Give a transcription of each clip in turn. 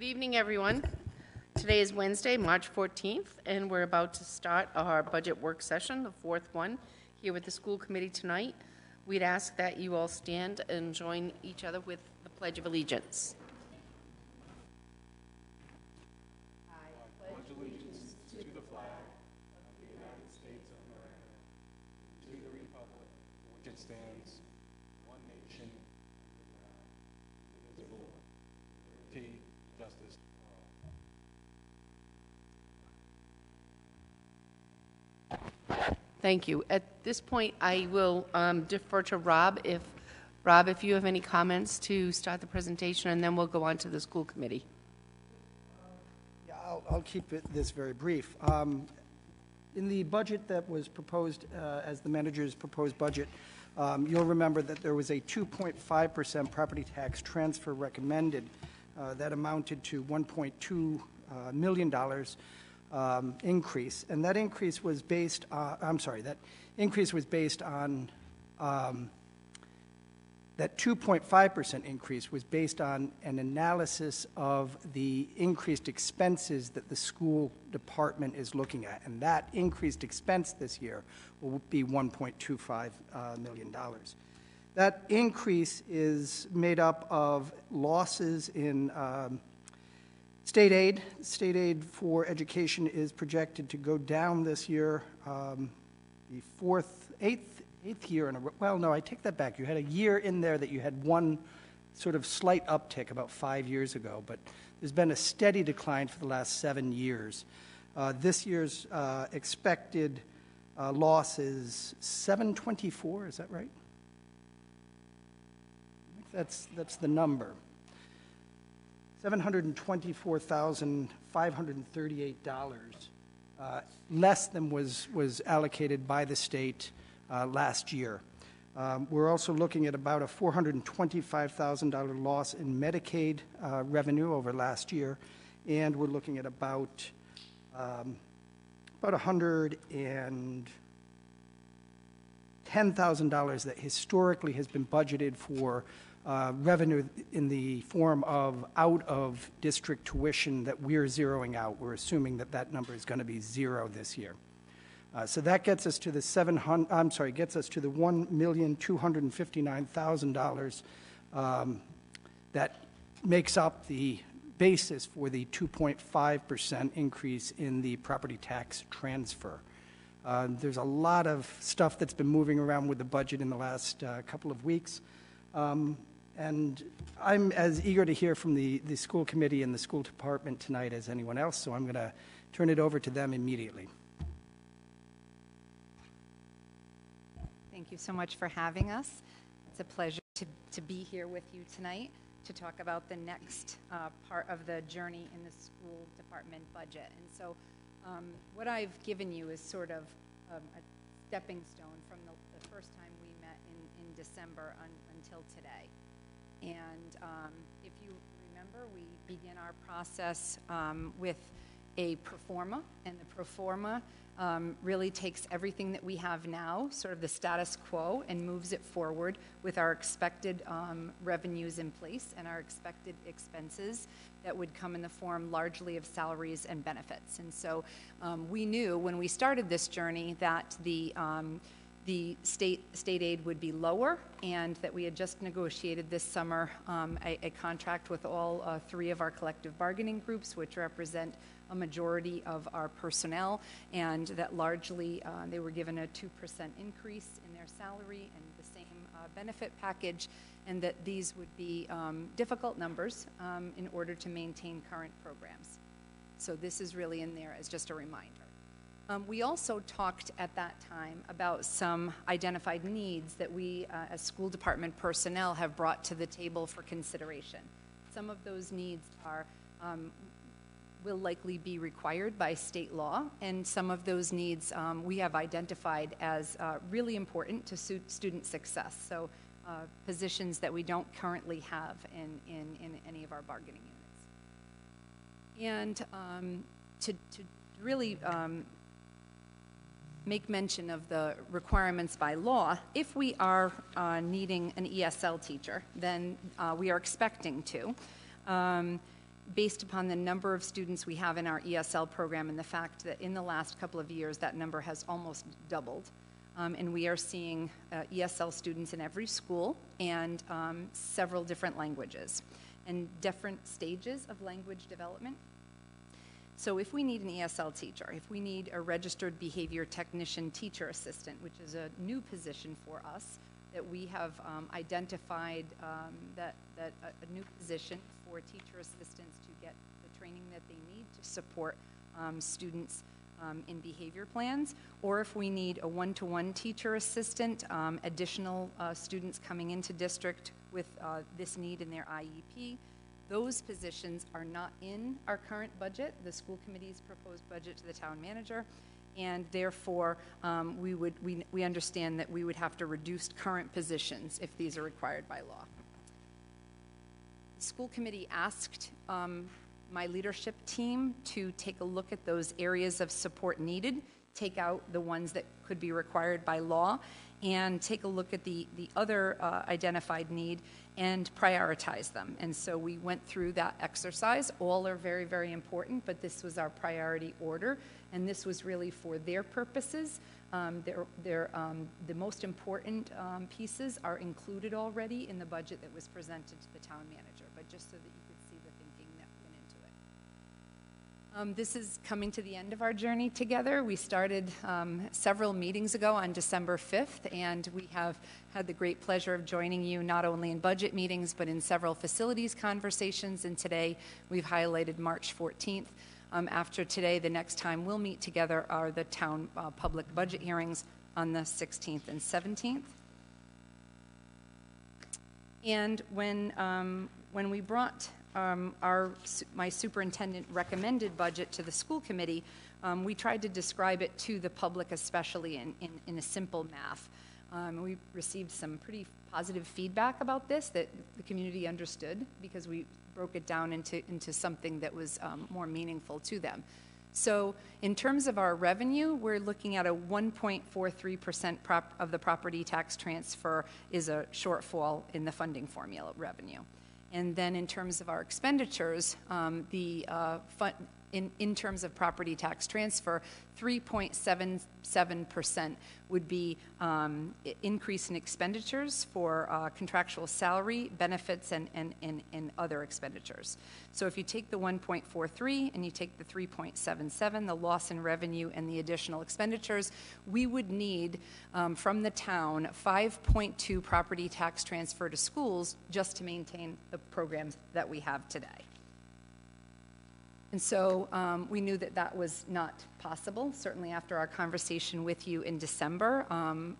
Good evening, everyone. Today is Wednesday, March 14th, and we're about to start our budget work session, the fourth one, here with the school committee tonight. We'd ask that you all stand and join each other with the Pledge of Allegiance. Thank you. At this point, I will defer to Rob. If you have any comments to start the presentation, and then we'll go on to the school committee. Yeah, I'll keep this very brief. In the budget that was proposed as the manager's proposed budget, you'll remember that there was a 2.5% property tax transfer recommended that amounted to $1.2 million. Increase, and that increase was based on, that 2.5% increase was based on an analysis of the increased expenses that the school department is looking at, and that increased expense this year will be $1.25 million. That increase is made up of losses in state aid. State aid for education is projected to go down this year, the eighth year in a row. Well, no, I take that back. You had a year in there that you had one sort of slight uptick about 5 years ago, but there's been a steady decline for the last 7 years. This year's expected loss is 724. Is that right? I think that's the number. $724,538, less than was allocated by the state last year. We're also looking at about a $425,000 loss in Medicaid revenue over last year, and we're looking at about $110,000 that historically has been budgeted for revenue in the form of out-of-district tuition that we're zeroing out. We're assuming that number is going to be zero this year. So that gets us to the $1,259,000 that makes up the basis for the 2.5% increase in the property tax transfer. There's a lot of stuff that's been moving around with the budget in the last couple of weeks. And I'm as eager to hear from the school committee and the school department tonight as anyone else, so I'm going to turn it over to them immediately. Thank you so much for having us. It's a pleasure to be here with you tonight to talk about the next part of the journey in the school department budget. And so what I've given you is sort of a stepping stone from the first time we met in December until today. And if you remember, we began our process with a pro forma, and the pro forma really takes everything that we have now, sort of the status quo, and moves it forward with our expected revenues in place and our expected expenses that would come in the form largely of salaries and benefits. And so we knew when we started this journey that the state aid would be lower, and that we had just negotiated this summer a contract with all three of our collective bargaining groups, which represent a majority of our personnel, and that largely they were given a 2% increase in their salary and the same benefit package, and that these would be difficult numbers in order to maintain current programs. So this is really in there as just a reminder. We also talked at that time about some identified needs that we as school department personnel have brought to the table for consideration. Some of those needs will likely be required by state law, and some of those needs we have identified as really important to student success. So positions that we don't currently have in any of our bargaining units. And to really make mention of the requirements by law, if we are needing an ESL teacher, then we are expecting to. based upon the number of students we have in our ESL program and the fact that in the last couple of years that number has almost doubled. And we are seeing ESL students in every school and several different languages and different stages of language development. So if we need an ESL teacher, if we need a registered behavior technician teacher assistant, which is a new position for us, that we have identified that a new position for teacher assistants to get the training that they need to support students in behavior plans, or if we need a one-to-one teacher assistant, additional students coming into district with this need in their IEP. Those positions are not in our current budget, the school committee's proposed budget to the town manager, and therefore we understand that we would have to reduce current positions if these are required by law. The school committee asked my leadership team to take a look at those areas of support needed, take out the ones that could be required by law, and take a look at the other identified need and prioritize them. And so we went through that exercise. All are very, very important, but this was our priority order, and this was really for their purposes. The most important pieces are included already in the budget that was presented to the town manager, but just so that you could see the thinking that went into it. This is coming to the end of our journey together. We started several meetings ago on December 5th, and we have had the great pleasure of joining you not only in budget meetings, but in several facilities conversations, and today we've highlighted March 14th. After today, the next time we'll meet together are the town public budget hearings on the 16th and 17th. And when we brought my superintendent recommended budget to the school committee, we tried to describe it to the public, especially in a simple math. We received some pretty positive feedback about this that the community understood because we broke it down into something that was more meaningful to them. So in terms of our revenue, we're looking at a 1.43% of the property tax transfer is a shortfall in the funding formula revenue. And then in terms of our expenditures, in terms of property tax transfer, 3.77% would be increase in expenditures for contractual salary, benefits, and other expenditures. So if you take the 1.43 and you take the 3.77, the loss in revenue and the additional expenditures, we would need from the town 5.2 property tax transfer to schools just to maintain the programs that we have today. And so we knew that that was not possible, certainly after our conversation with you in December.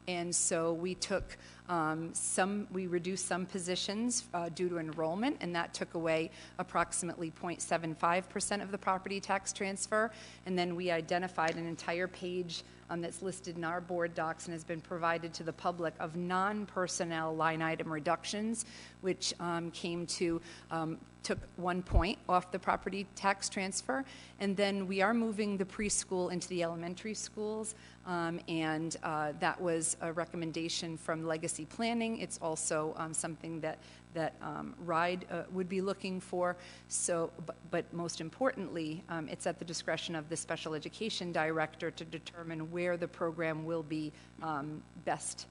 And so we took we reduced some positions due to enrollment, and that took away approximately 0.75% of the property tax transfer. And then we identified an entire page that's listed in our board docs and has been provided to the public of non-personnel line item reductions, which took 1 point off the property tax transfer. And then we are moving the preschool into the elementary schools, and that was a recommendation from Legacy Planning. It's also something that RIDE would be looking for. So, but most importantly, it's at the discretion of the special education director to determine where the program will be best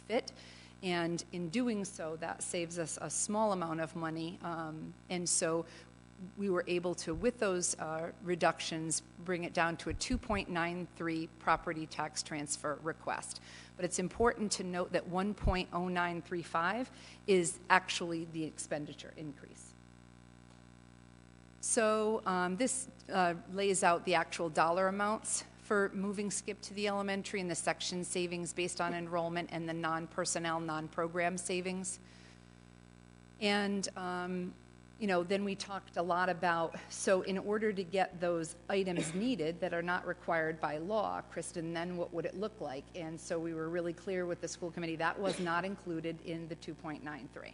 fit. And in doing so, that saves us a small amount of money. And so we were able to, with those reductions, bring it down to a 2.93 property tax transfer request. But it's important to note that 1.0935 is actually the expenditure increase. So this lays out the actual dollar amounts for moving SCIP to the elementary and the section savings based on enrollment and the non-personnel, non-program savings. And then we talked a lot about, so in order to get those items needed that are not required by law, Kristen, then what would it look like? And so we were really clear with the school committee that was not included in the 2.93.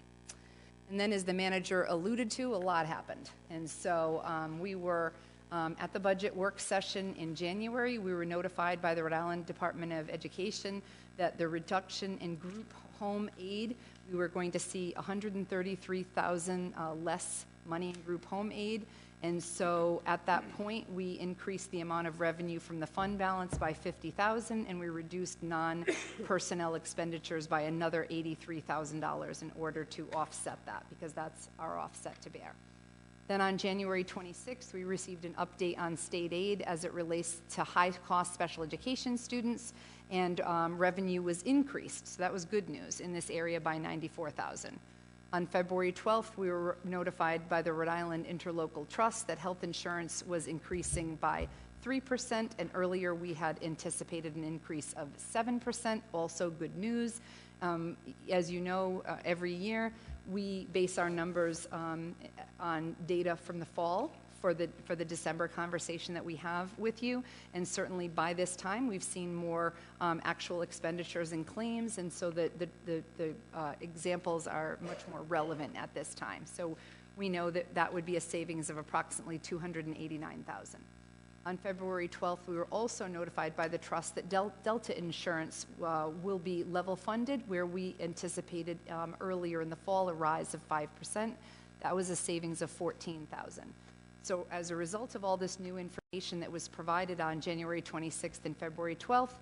And then as the manager alluded to, a lot happened. And so we were at the budget work session in January, we were notified by the Rhode Island Department of Education that the reduction in group home aid we were going to see 133,000 less money in group home aid. And so at that point, we increased the amount of revenue from the fund balance by 50,000, and we reduced non-personnel expenditures by another $83,000 in order to offset that, because that's our offset to bear. Then on January 26th, we received an update on state aid as it relates to high-cost special education students, and revenue was increased. So that was good news in this area by 94,000. On February 12th, we were notified by the Rhode Island Interlocal Trust that health insurance was increasing by 3%, and earlier we had anticipated an increase of 7%, also good news. As you know, every year we base our numbers on data from the fall for the December conversation that we have with you, and certainly by this time we've seen more actual expenditures and claims, and so the examples are much more relevant at this time. So we know that that would be a savings of approximately $289,000. On February 12th, we were also notified by the trust that Delta Insurance will be level funded, where we anticipated earlier in the fall a rise of 5%. That was a savings of $14,000. So as a result of all this new information that was provided on January 26th and February 12th,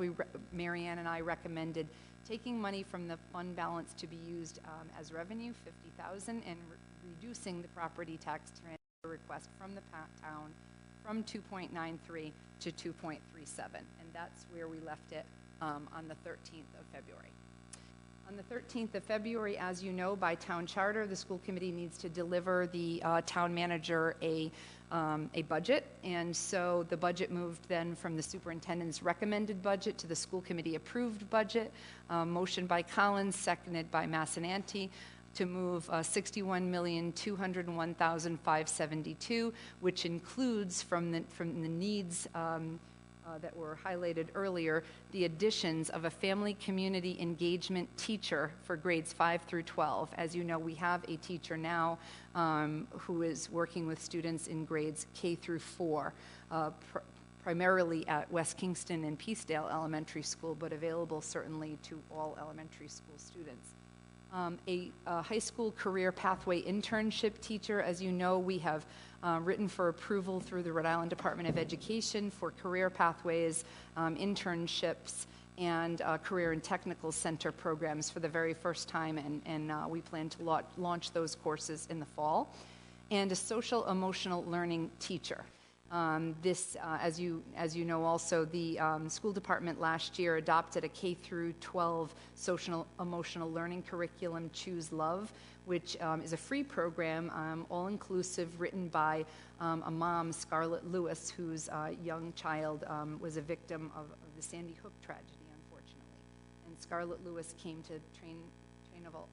Mary Ann and I recommended taking money from the fund balance to be used as revenue, $50,000, and reducing the property tax transfer request from the town from 2.93 to 2.37, and that's where we left it on the 13th of February. On the 13th of February, as you know, by town charter, the school committee needs to deliver the town manager a budget, and so the budget moved then from the superintendent's recommended budget to the school committee approved budget, motion by Collins, seconded by Massananti, to move $61,201,572, which includes from the needs that were highlighted earlier, the additions of a family community engagement teacher for grades 5 through 12. As you know, we have a teacher now who is working with students in grades K through 4, primarily at West Kingston and Peacedale Elementary School, but available certainly to all elementary school students. A high school career pathway internship teacher. As you know, we have written for approval through the Rhode Island Department of Education for career pathways, internships, and career and technical center programs for the very first time, and we plan to launch those courses in the fall. And a social emotional learning teacher. As you know also, the school department last year adopted a K through 12 social emotional learning curriculum, Choose Love, which is a free program, all-inclusive, written by a mom, Scarlett Lewis, whose young child was a victim of the Sandy Hook tragedy, unfortunately. And Scarlett Lewis came to train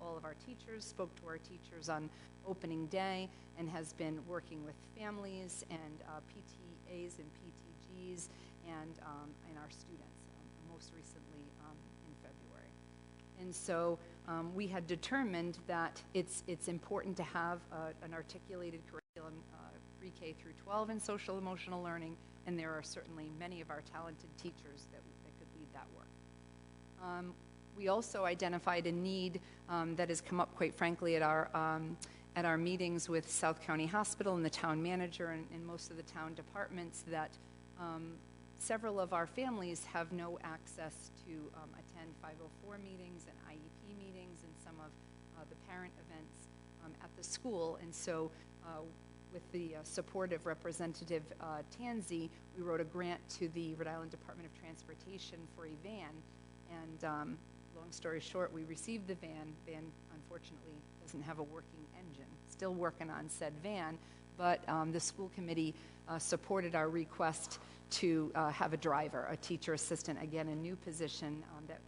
all of our teachers, spoke to our teachers on opening day, and has been working with families and PTAs and PTGs and our students, most recently in February. And so we had determined that it's important to have an articulated curriculum pre-K through 12 in social emotional learning, and there are certainly many of our talented teachers that could lead that work. We also identified a need that has come up, quite frankly, at our meetings with South County Hospital and the town manager and most of the town departments, that several of our families have no access to attend 504 meetings and IEP meetings and some of the parent events at the school. And so with the support of Representative Tanzi, we wrote a grant to the Rhode Island Department of Transportation for a van. And long story short, we received the van. Van, unfortunately, doesn't have a working engine. Still working on said van, but the school committee supported our request to have a driver, a teacher assistant, again, a new position that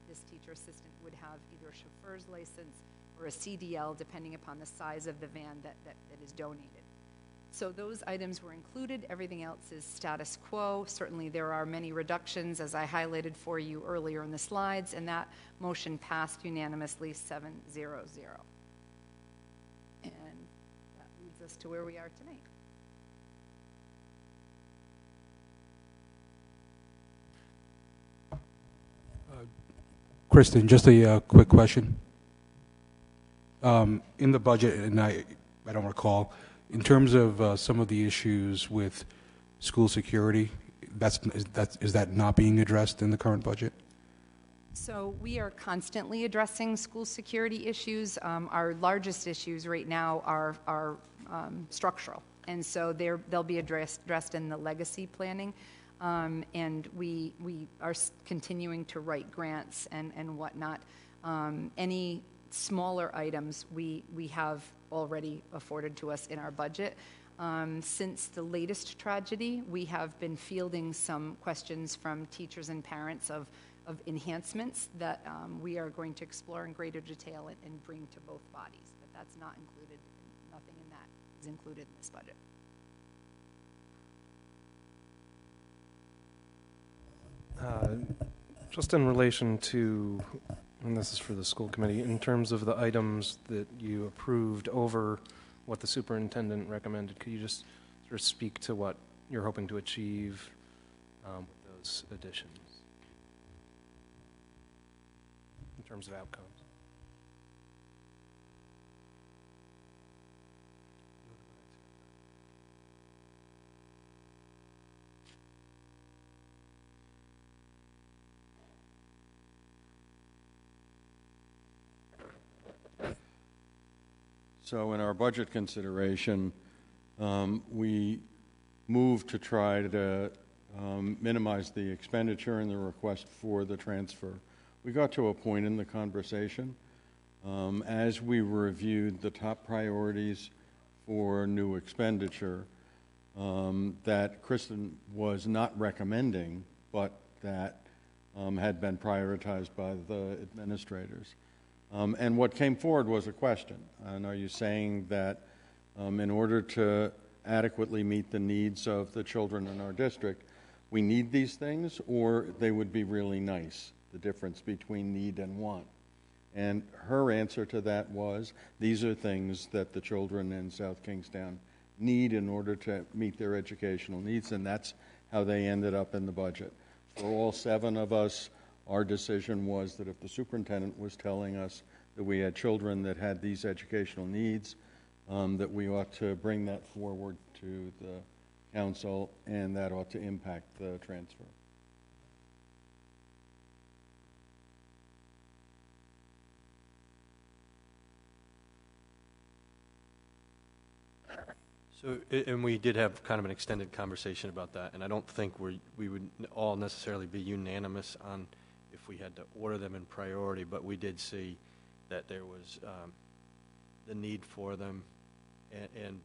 this teacher assistant would have either a chauffeur's license or a CDL, depending upon the size of the van that is donated. So those items were included. Everything else is status quo. Certainly there are many reductions, as I highlighted for you earlier in the slides, and that motion passed unanimously 7-0-0. And that leads us to where we are tonight. Kristen, just a quick question. In the budget, and I don't recall, in terms of some of the issues with school security, is that not being addressed in the current budget? So we are constantly addressing school security issues. Our largest issues right now are structural, and so they'll be addressed in the legacy planning. And we are continuing to write grants and whatnot. Any smaller items we have already afforded to us in our budget. Since the latest tragedy, we have been fielding some questions from teachers and parents of enhancements that we are going to explore in greater detail and bring to both bodies. But that's not included, nothing in that is included in this budget. Just in relation to, and this is for the school committee, in terms of the items that you approved over what the superintendent recommended, could you just sort of speak to what you're hoping to achieve with those additions in terms of outcomes? So in our budget consideration, we moved to try to minimize the expenditure and the request for the transfer. We got to a point in the conversation as we reviewed the top priorities for new expenditure that Kristen was not recommending, but that had been prioritized by the administrators. And what came forward was a question. And are you saying that in order to adequately meet the needs of the children in our district, we need these things, or they would be really nice, the difference between need and want? And her answer to that was, these are things that the children in South Kingstown need in order to meet their educational needs, and that's how they ended up in the budget. For all 7 of us, our decision was that if the superintendent was telling us that we had children that had these educational needs, that we ought to bring that forward to the council, and that ought to impact the transfer. So, and we did have kind of an extended conversation about that, and I don't think we would all necessarily be unanimous on if we had to order them in priority, but we did see that there was the need for them, and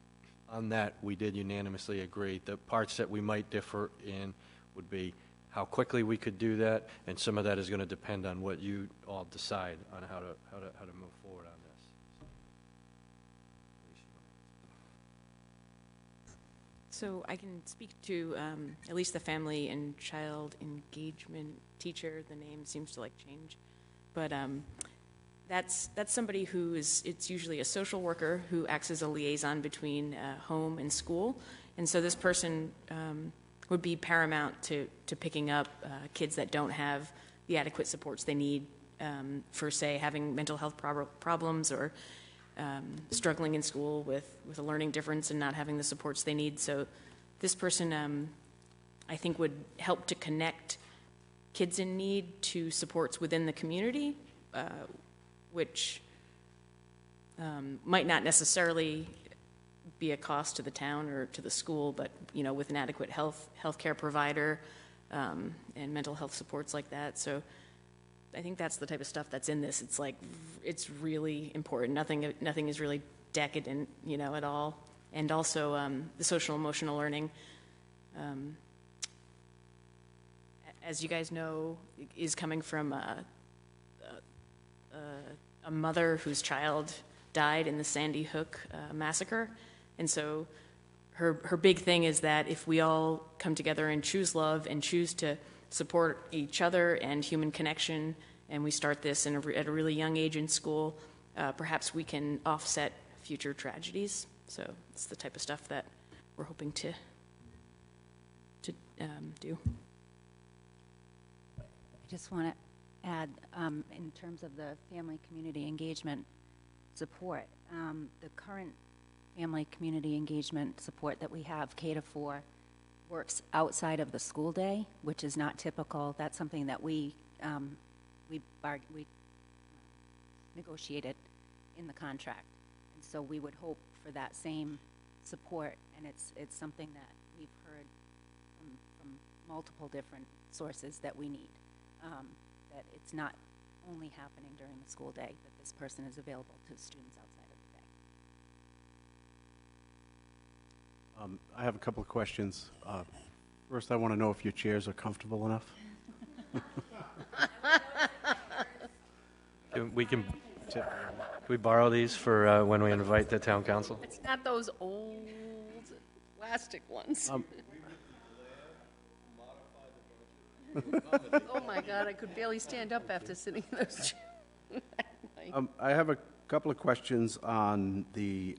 on that we did unanimously agree. The parts that we might differ in would be how quickly we could do that, and some of that is going to depend on what you all decide on how to move forward on this. So I can speak to at least the family and child engagement teacher. The name seems to change, but that's somebody who it's usually a social worker who acts as a liaison between home and school, and so this person would be paramount to picking up kids that don't have the adequate supports they need for, say, having mental health problems or struggling in school with a learning difference and not having the supports they need. So this person, I think, would help to connect kids in need to supports within the community, which might not necessarily be a cost to the town or to the school, but with an adequate healthcare provider and mental health supports like that. So I think that's the type of stuff that's in this. It's really important. Nothing is really decadent, at all. And also the social emotional learning, as you guys know, is coming from a mother whose child died in the Sandy Hook massacre. And so her big thing is that if we all come together and choose love and choose to support each other and human connection, and we start this at a really young age in school, perhaps we can offset future tragedies. So it's the type of stuff that we're hoping to do. I just want to add, in terms of the family community engagement, support. The current family community engagement support that we have, K to 4, works outside of the school day, which is not typical. That's something that we negotiated in the contract. And so we would hope for that same support, and it's something that we've heard from multiple different sources that we need, that it's not only happening during the school day, that this person is available to students outside of the day. I have a couple of questions. First, I want to know if your chairs are comfortable enough. Can we borrow these for when we invite the town council? It's not those old plastic ones. Oh my God, I could barely stand up after sitting in those chairs. I have a couple of questions on the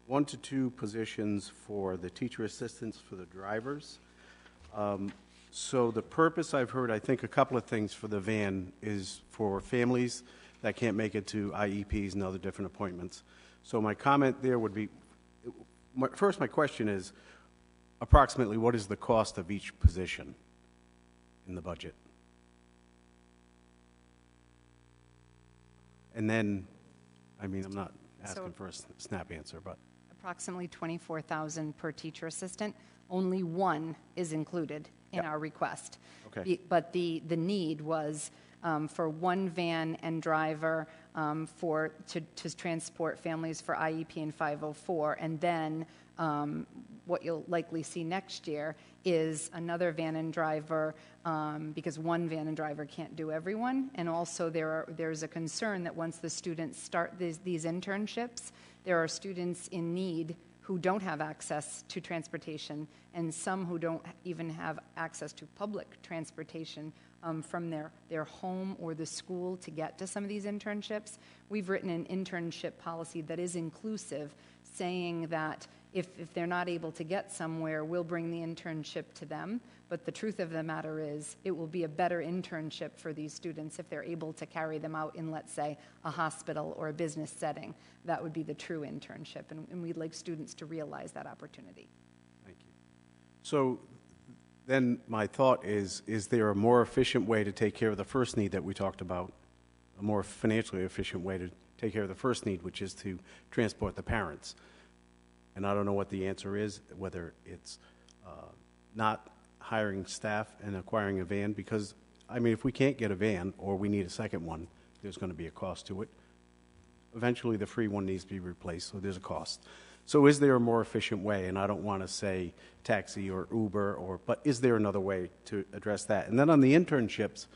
1 to 2 positions for the teacher assistants for the drivers. So the purpose, I've heard, I think a couple of things for the van is for families that can't make it to IEPs and other different appointments. So my comment there would be, first my question is, approximately what is the cost of each position in the budget? And then, I mean, I'm not asking for a snap answer, but. Approximately $24,000 per teacher assistant. Only one is included in our request. Okay. But the need was for one van and driver to transport families for IEP and 504, and then what you'll likely see next year is another van and driver, because one van and driver can't do everyone, and also there's a concern that once the students start these internships, there are students in need who don't have access to transportation, and some who don't even have access to public transportation from their home or the school to get to some of these internships. We've written an internship policy that is inclusive, saying that if they're not able to get somewhere, we'll bring the internship to them. But the truth of the matter is, it will be a better internship for these students if they're able to carry them out in, let's say, a hospital or a business setting. That would be the true internship, and we'd like students to realize that opportunity. Thank you. So then my thought is there a more efficient way to take care of the first need that we talked about, a more financially efficient way to take care of the first need, which is to transport the parents? And I don't know what the answer is, whether it's not hiring staff and acquiring a van, because, I mean, if we can't get a van or we need a second one, there's going to be a cost to it. Eventually, the free one needs to be replaced, so there's a cost. So is there a more efficient way? And I don't want to say taxi or Uber, but is there another way to address that? And then on the internships,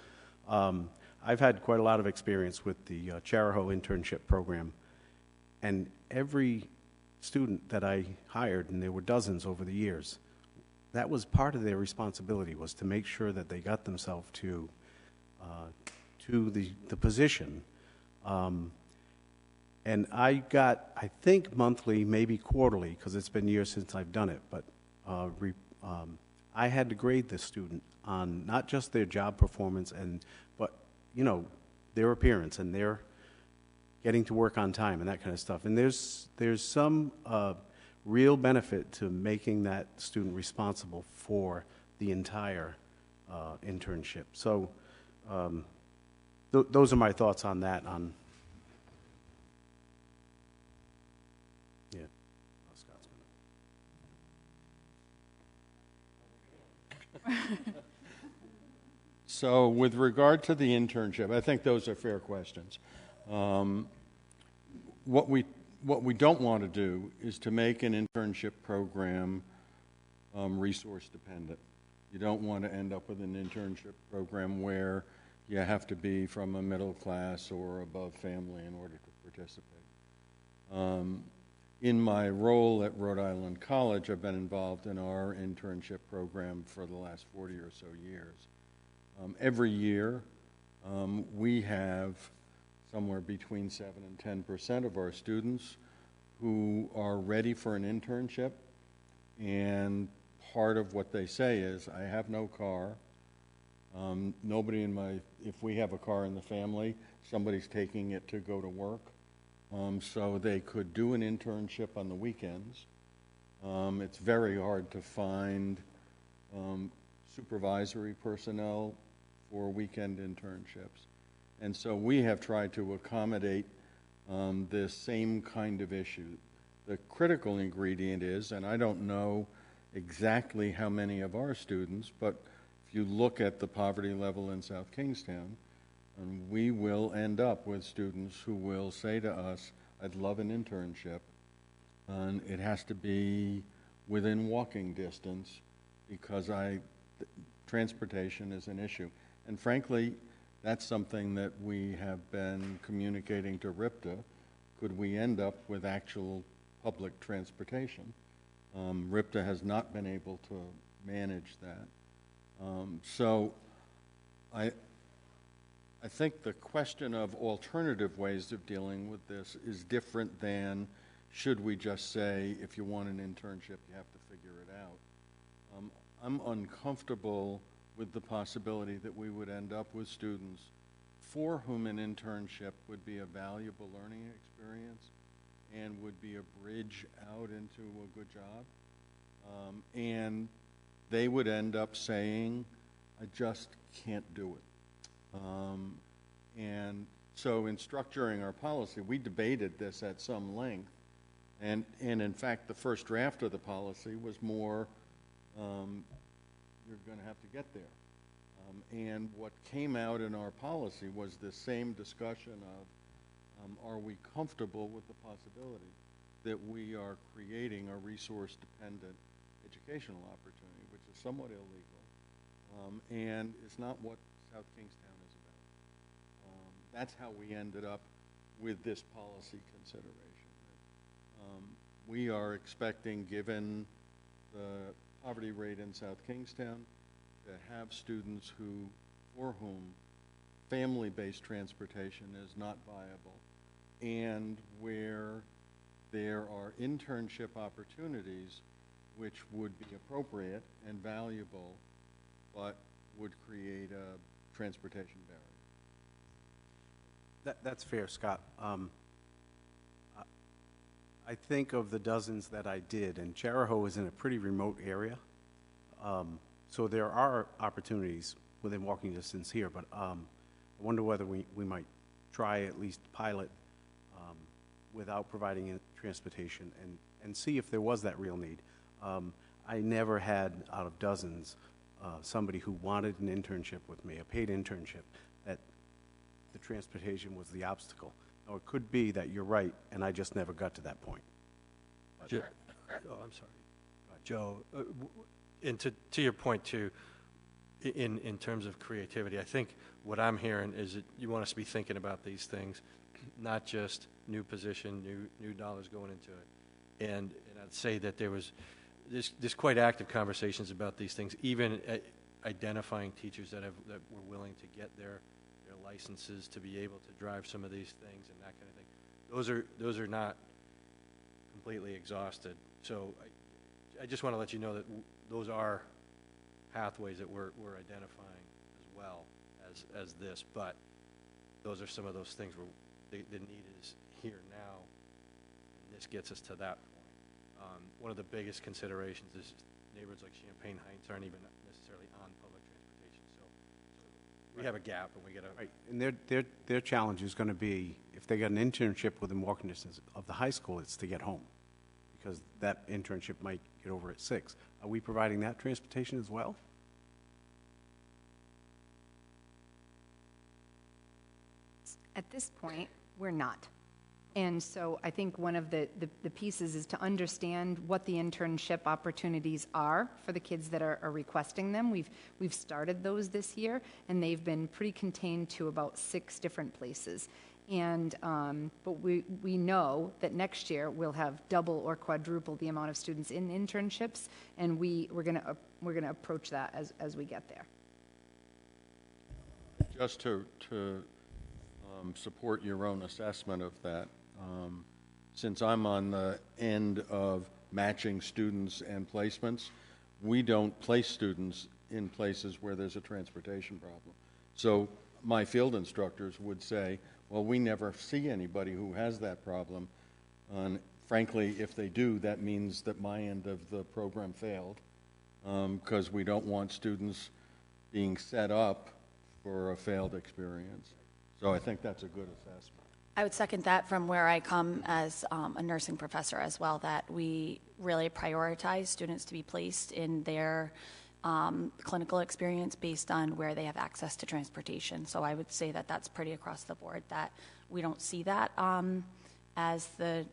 I've had quite a lot of experience with the Charahoe internship program, and every student that I hired, and there were dozens over the years, that was part of their responsibility, was to make sure that they got themselves to the position. And I got, I think, monthly, maybe quarterly, because it's been years since I've done it, but I had to grade the student on not just their job performance, but, you know, their appearance and their getting to work on time and that kind of stuff. And there's some real benefit to making that student responsible for the entire internship. So those are my thoughts on that. Yeah. So with regard to the internship, I think those are fair questions. What we don't want to do is to make an internship program resource dependent. You don't want to end up with an internship program where you have to be from a middle class or above family in order to participate. In my role at Rhode Island College, I've been involved in our internship program for the last 40 or so years. Every year, we have somewhere between 7 and 10% of our students who are ready for an internship, and part of what they say is, I have no car. Nobody in my, if we have a car in the family, somebody's taking it to go to work. so they could do an internship on the weekends. It's very hard to find supervisory personnel for weekend internships. And so we have tried to accommodate this same kind of issue. The critical ingredient is, and I don't know exactly how many of our students, but if you look at the poverty level in South Kingstown, we will end up with students who will say to us, I'd love an internship, and it has to be within walking distance because transportation is an issue. And frankly, that's something that we have been communicating to RIPTA. Could we end up with actual public transportation? RIPTA has not been able to manage that. So I think the question of alternative ways of dealing with this is different than should we just say, if you want an internship, you have to figure it out. I'm uncomfortable with the possibility that we would end up with students for whom an internship would be a valuable learning experience and would be a bridge out into a good job. And they would end up saying, I just can't do it. And so in structuring our policy, we debated this at some length. And in fact, the first draft of the policy was more, you're going to have to get there. And what came out in our policy was the same discussion of, are we comfortable with the possibility that we are creating a resource-dependent educational opportunity, which is somewhat illegal, and it's not what South Kingstown is about. That's how we ended up with this policy consideration. We are expecting, given the poverty rate in South Kingstown, to have students for whom family-based transportation is not viable, and where there are internship opportunities which would be appropriate and valuable, but would create a transportation barrier. That's fair, Scott. I think of the dozens that I did, and Charahoe is in a pretty remote area. So there are opportunities within walking distance here, but I wonder whether we might try at least pilot without providing transportation and see if there was that real need. I never had, out of dozens, somebody who wanted an internship with me, a paid internship, that the transportation was the obstacle. Or it could be that you're right, and I just never got to that point. Oh, I'm sorry. Joe, and to your point, too, in terms of creativity, I think what I'm hearing is that you want us to be thinking about these things, not just new position, new dollars going into it. And I'd say that there's quite active conversations about these things, even identifying teachers that were willing to get their licenses to be able to drive some of these things and that kind of thing. Those are not completely exhausted. So I just want to let you know that those are pathways that we're identifying as well as this, but those are some of those things where the need is here now, and this gets us to that point. One of the biggest considerations is neighborhoods like Champaign Heights aren't even necessarily on public transportation, so we have a gap, and we get a... Right, and their challenge is going to be, if they get an internship within walking distance of the high school, it's to get home, because that internship might get over at 6. Are we providing that transportation as well? At this point, we're not. And so I think one of the pieces is to understand what the internship opportunities are for the kids that are requesting them. We've started those this year, and they've been pretty contained to about 6 different places. And but we know that next year we'll have double or quadruple the amount of students in internships, and we're gonna approach that as we get there. Just to support your own assessment of that, since I'm on the end of matching students and placements, we don't place students in places where there's a transportation problem. So my field instructors would say, Well, we never see anybody who has that problem. And frankly, if they do, that means that my end of the program failed, because we don't want students being set up for a failed experience. So I think that's a good assessment. I would second that from where I come as a nursing professor as well, that we really prioritize students to be placed in their clinical experience based on where they have access to transportation. So I would say that that's pretty across the board, that we don't see that as the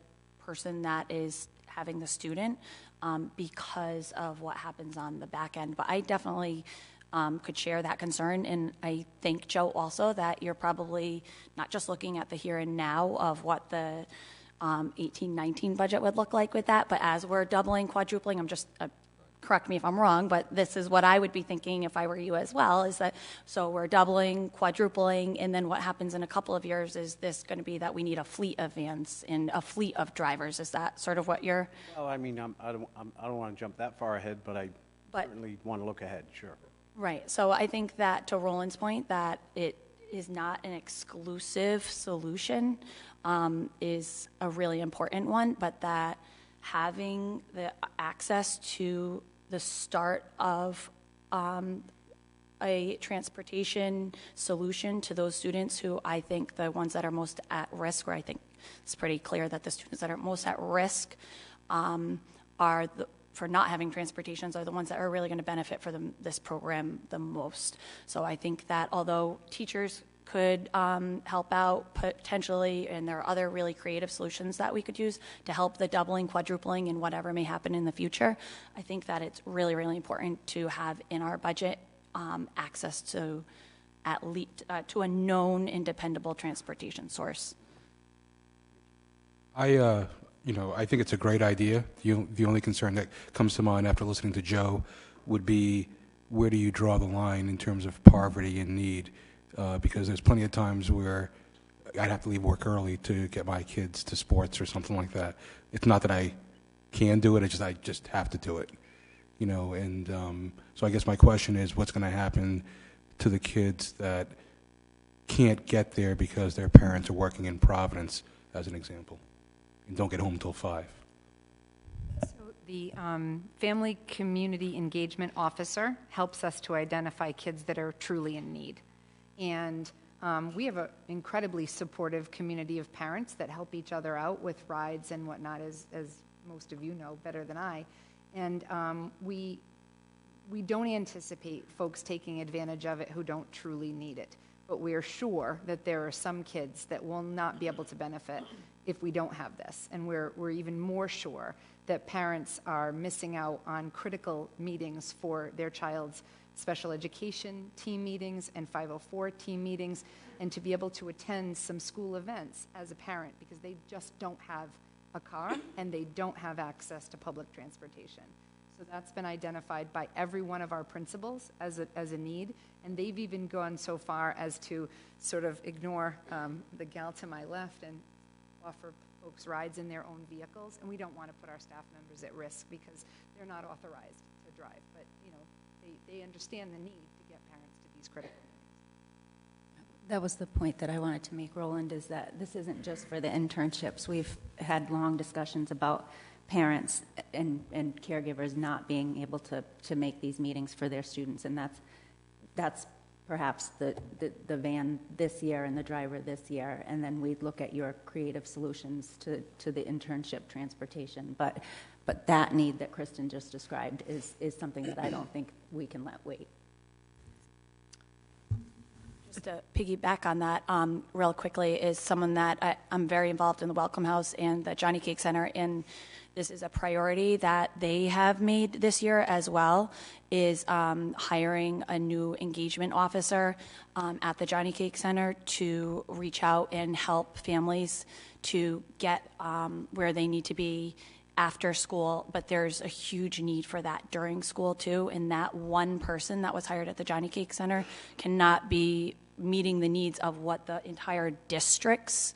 person that is having the student because of what happens on the back end. But I definitely could share that concern, and I think, Joe, also that you're probably not just looking at the here and now of what the 18-19 budget would look like with that, but as we're doubling, quadrupling, I'm just, correct me if I'm wrong, but this is what I would be thinking if I were you as well, is that, so we're doubling, quadrupling, and then what happens in a couple of years is this going to be that we need a fleet of vans and a fleet of drivers. Is that sort of what you're? Well, I mean, I don't want to jump that far ahead, but I certainly want to look ahead, sure. Right. So I think that, to Roland's point, that it is not an exclusive solution is a really important one, but that having the access to the start of a transportation solution to those students who, I think the ones that are most at risk, where I think it's pretty clear that the students that are most at risk are for not having transportations are the ones that are really going to benefit from this program the most. So I think that although teachers could help out potentially, and there are other really creative solutions that we could use to help the doubling, quadrupling, and whatever may happen in the future, I think that it's really, really important to have in our budget access to at least to a known and dependable transportation source. I think it's a great idea. The only concern that comes to mind after listening to Joe would be, where do you draw the line in terms of poverty and need? Because there's plenty of times where I'd have to leave work early to get my kids to sports or something like that. It's not that I can do it, I just have to do it. So I guess my question is, what's going to happen to the kids that can't get there because their parents are working in Providence, as an example, and don't get home until 5? So the Family Community Engagement Officer helps us to identify kids that are truly in need. And we have an incredibly supportive community of parents that help each other out with rides and whatnot, as most of you know better than I. And we don't anticipate folks taking advantage of it who don't truly need it. But we are sure that there are some kids that will not be able to benefit if we don't have this. And we're even more sure that parents are missing out on critical meetings for their child's special education team meetings and 504 team meetings, and to be able to attend some school events as a parent, because they just don't have a car and they don't have access to public transportation. So that's been identified by every one of our principals as a need, and they've even gone so far as to sort of ignore the gal to my left and offer folks rides in their own vehicles. And we don't want to put our staff members at risk because they're not authorized to drive, but they understand the need to get parents to these critical meetings. That was the point that I wanted to make, Roland, is that this isn't just for the internships. We've had long discussions about parents and caregivers not being able to make these meetings for their students, and that's perhaps the van this year and the driver this year, and then we look at your creative solutions to the internship transportation. But that need that Kristen just described is something that I don't think we can let wait. Just to piggyback on that real quickly, is someone that I'm very involved in the Welcome House and the Johnny Cake Center, and this is a priority that they have made this year as well, is hiring a new engagement officer at the Johnny Cake Center to reach out and help families to get where they need to be after school, but there's a huge need for that during school too, and that one person that was hired at the Johnny Cake Center cannot be meeting the needs of what the entire district's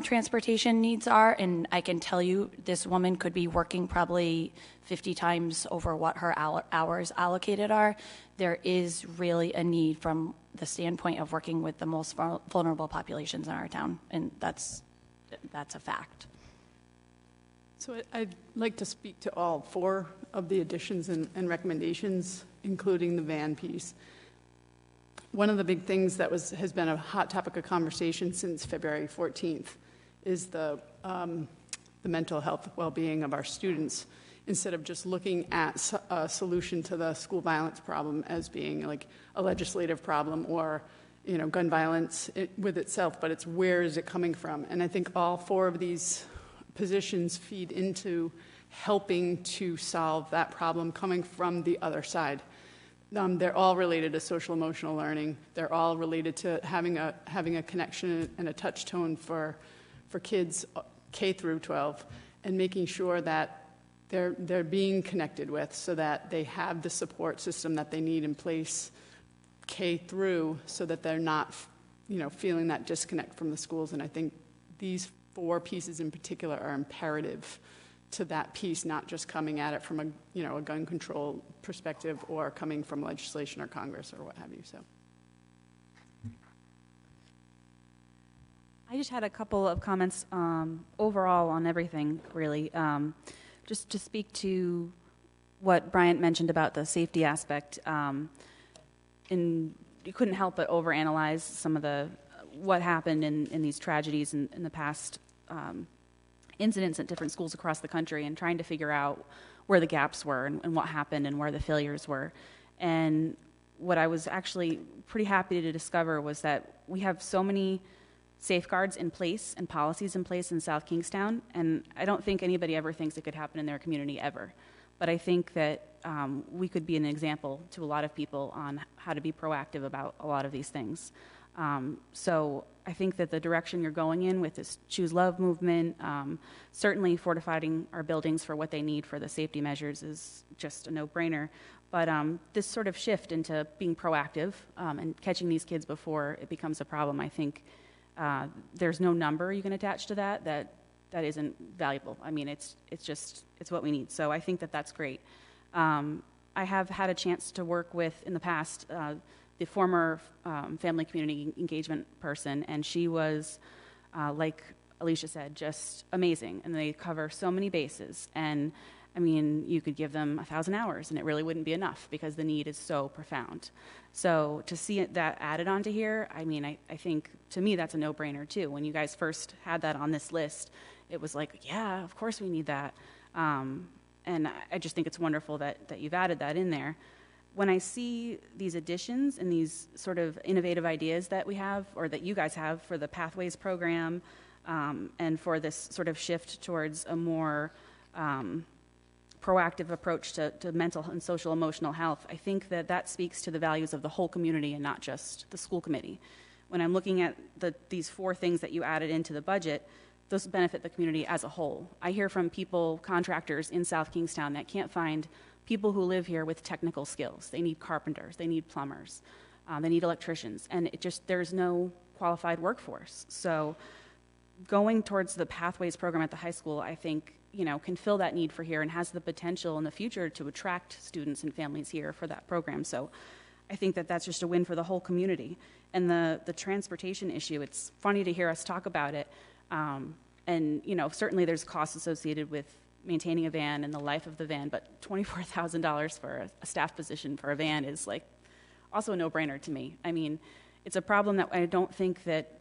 transportation needs are, and I can tell you this woman could be working probably 50 times over what her hours allocated are. There is really a need from the standpoint of working with the most vulnerable populations in our town, and that's a fact. So I'd like to speak to all 4 of the additions and recommendations, including the van piece. One of the big things that has been a hot topic of conversation since February 14th is the mental health well-being of our students, instead of just looking at a solution to the school violence problem as being like a legislative problem or, gun violence with itself, but it's where is it coming from? And I think all 4 of these positions feed into helping to solve that problem coming from the other side. They're all related to social emotional learning. They're all related to having a connection and a touch tone for kids K through 12, and making sure that they're being connected with, so that they have the support system that they need in place K through, so that they're not feeling that disconnect from the schools. And I think these 4 pieces in particular are imperative to that piece, not just coming at it from a gun control perspective or coming from legislation or Congress or what have you. So I just had a couple of comments overall on everything, really. Just to speak to what Bryant mentioned about the safety aspect, and you couldn't help but overanalyze some of what happened in these tragedies in the past incidents at different schools across the country, and trying to figure out where the gaps were and what happened and where the failures were. And what I was actually pretty happy to discover was that we have so many safeguards in place and policies in place in South Kingstown, and I don't think anybody ever thinks it could happen in their community ever. But I think that we could be an example to a lot of people on how to be proactive about a lot of these things. So I think that the direction you're going in with this Choose Love movement, certainly fortifying our buildings for what they need for the safety measures is just a no-brainer. But this sort of shift into being proactive and catching these kids before it becomes a problem, I think there's no number you can attach to that isn't valuable. I mean, it's what we need. So I think that that's great. I have had a chance to work with, in the past, the former family community engagement person, and she was, like Alicia said, just amazing. And they cover so many bases. And I mean, you could give them 1,000 hours, and it really wouldn't be enough because the need is so profound. So to see that added onto here, I mean, I think, to me, that's a no-brainer, too. When you guys first had that on this list, it was like, yeah, of course we need that. And I just think it's wonderful that you've added that in there. When I see these additions and these sort of innovative ideas that we have, or that you guys have for the Pathways program, and for this sort of shift towards a more proactive approach to mental and social emotional health, I think that speaks to the values of the whole community and not just the school committee. When I'm looking at these 4 things that you added into the budget, those benefit the community as a whole. I hear from people, contractors in South Kingstown, that can't find people who live here with technical skills. They need carpenters, they need plumbers, they need electricians, and there's no qualified workforce. So going towards the Pathways program at the high school, I think, can fill that need for here and has the potential in the future to attract students and families here for that program. So I think that that's just a win for the whole community. And the transportation issue, it's funny to hear us talk about it. And, certainly there's costs associated with maintaining a van and the life of the van, but $24,000 for a staff position for a van is also a no-brainer to me. I mean, it's a problem that I don't think that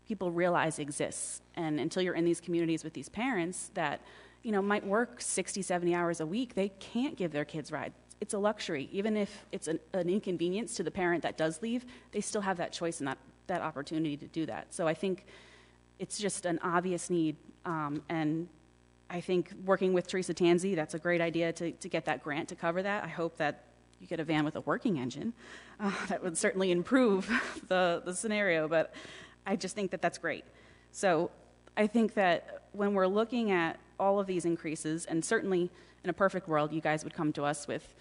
people realize exists. And until you're in these communities with these parents that, might work 60, 70 hours a week, they can't give their kids rides. It's a luxury. Even if it's an inconvenience to the parent that does leave, they still have that choice and that opportunity to do that. So I think it's just an obvious need. And I think working with Teresa Tanzi, that's a great idea to get that grant to cover that. I hope that you get a van with a working engine. That would certainly improve the scenario, but I just think that that's great. So I think that when we're looking at all of these increases, and certainly in a perfect world, you guys would come to us with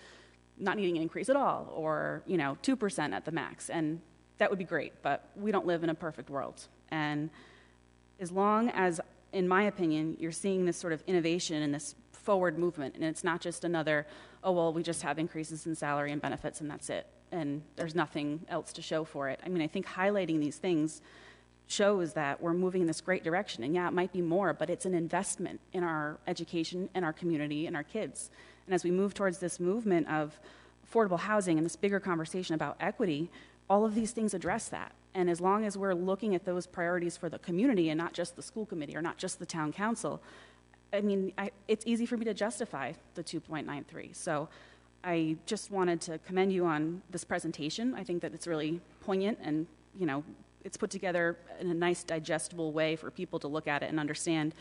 not needing an increase at all, or 2% at the max, and that would be great, but we don't live in a perfect world. And as long as, in my opinion, you're seeing this sort of innovation and this forward movement, and it's not just another, oh, well, we just have increases in salary and benefits and that's it, and there's nothing else to show for it. I mean, I think highlighting these things shows that we're moving in this great direction, and yeah, it might be more, but it's an investment in our education and our community and our kids. And as we move towards this movement of affordable housing and this bigger conversation about equity, all of these things address that. And as long as we're looking at those priorities for the community and not just the school committee or not just the town council, I mean, it's easy for me to justify the 2.93. So I just wanted to commend you on this presentation. I think that it's really poignant and, you know, it's put together in a nice, digestible way for people to look at it and understand.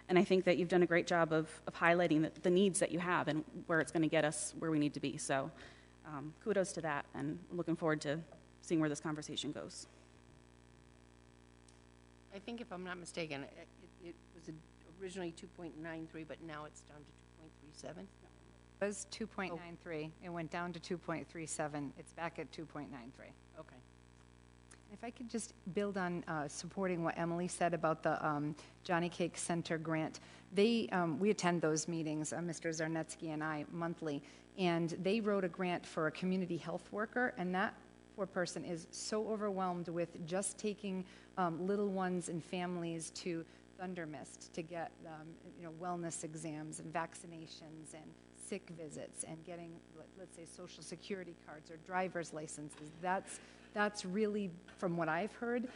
And I think that you've done a great job of highlighting the needs that you have and where it's going to get us where we need to be. So kudos to that, and I'm looking forward to seeing where this conversation goes. I think if I'm not mistaken, it was originally 2.93, but now it's down to 2.37. It was 2.93. It went down to 2.37. It's back at 2.93. Okay. If I could just build on supporting what Emily said about the Johnny Cake Center grant. We attend those meetings, Mr. Zarnetsky and I, monthly, and they wrote a grant for a community health worker, and that poor person is so overwhelmed with just taking little ones and families to Thunder Mist to get wellness exams and vaccinations and sick visits and getting, let's say, social security cards or driver's licenses. That's really, from what I've heard,